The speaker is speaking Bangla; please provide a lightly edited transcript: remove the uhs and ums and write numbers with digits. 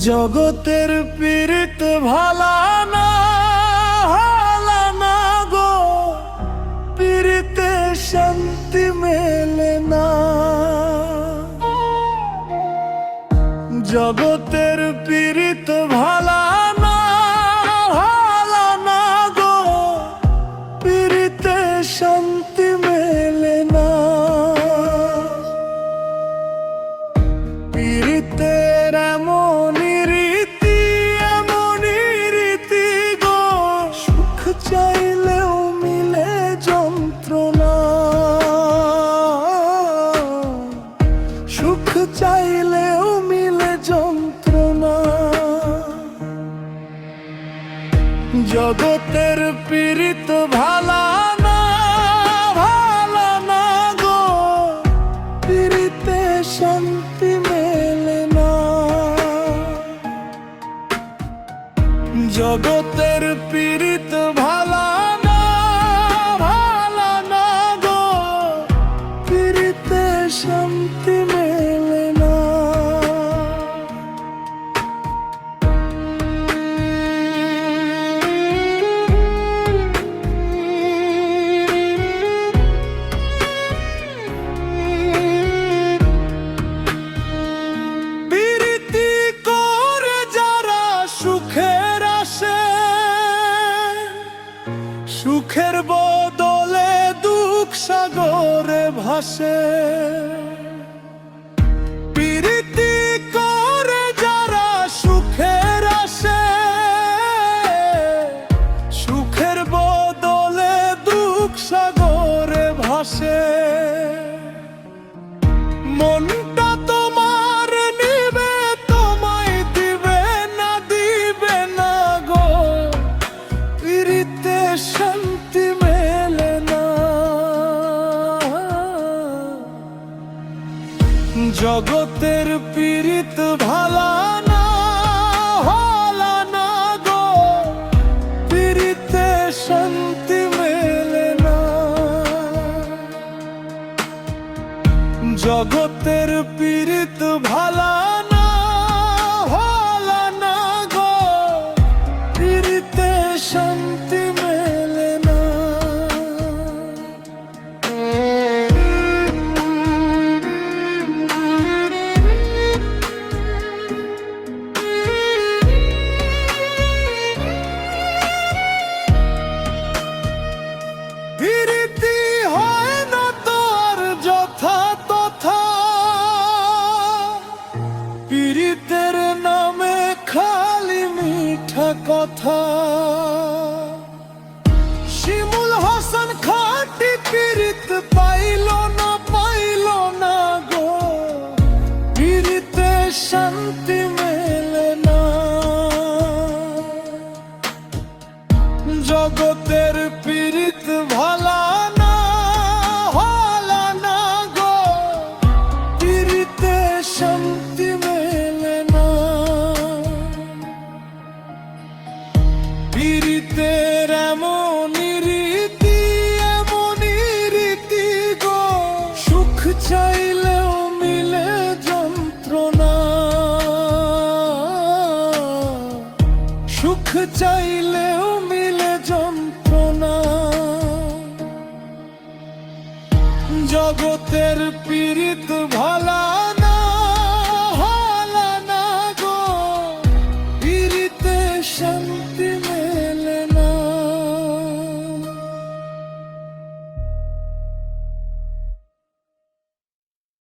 জগতের পীড়িত ভালা না গো, পীড়িতে শান্তি মেলে না। জগতের পীড়িত ভালা না গো, পীড়িতে শান্তি মেলে না। পীড়িতের এমনই রীতি গো, সুখ চাইলেও মিলে যন্ত্রণা, সুখ চাইলেও মিলে যন্ত্রণা। জগতের পীড়িত ভালা না গো, পীড়িতে শান্তি মেলে না। জগতের পীড়িত ভালা না গো, পীড়িতে শান্তি মেলে না। পীড়িতি করে যারা সুখের আসে, সুখের বদলে দুঃখ সাগরে ভাসে। পীড়িতি করে যারা সুখের আসে, সুখের বদলে দুঃখ সাগরে ভাসে। মনটা তোমার নিবে, তোমায় দিবে না গো, পীড়িতে শান্তি মেলে না। জগতের পীড়িত ভালা না গো, পীড়িতে শান্তি মেলে না। জগতের পীড়িত ভালা না গো, পীড়িতে শান্তি মেলে না। পীড়িতি হয় না তোর যথা তথা, পীড়িতের নামে খালি মিঠা কথা। শিমুল হাসান খাঁটি পীড়িত পাইল না গো, পীড়িতে শান্তি মেলে না। জগতের পীড়িত ভালা না গো, পীড়িতে শান্তি মেলে না। পীড়িতের এমনই রীতি গো, সুখ চাইলেও মিলে যন্ত্রণা, সুখ চাইলেও মিলে যন্ত্রণা। জগতের পীড়িত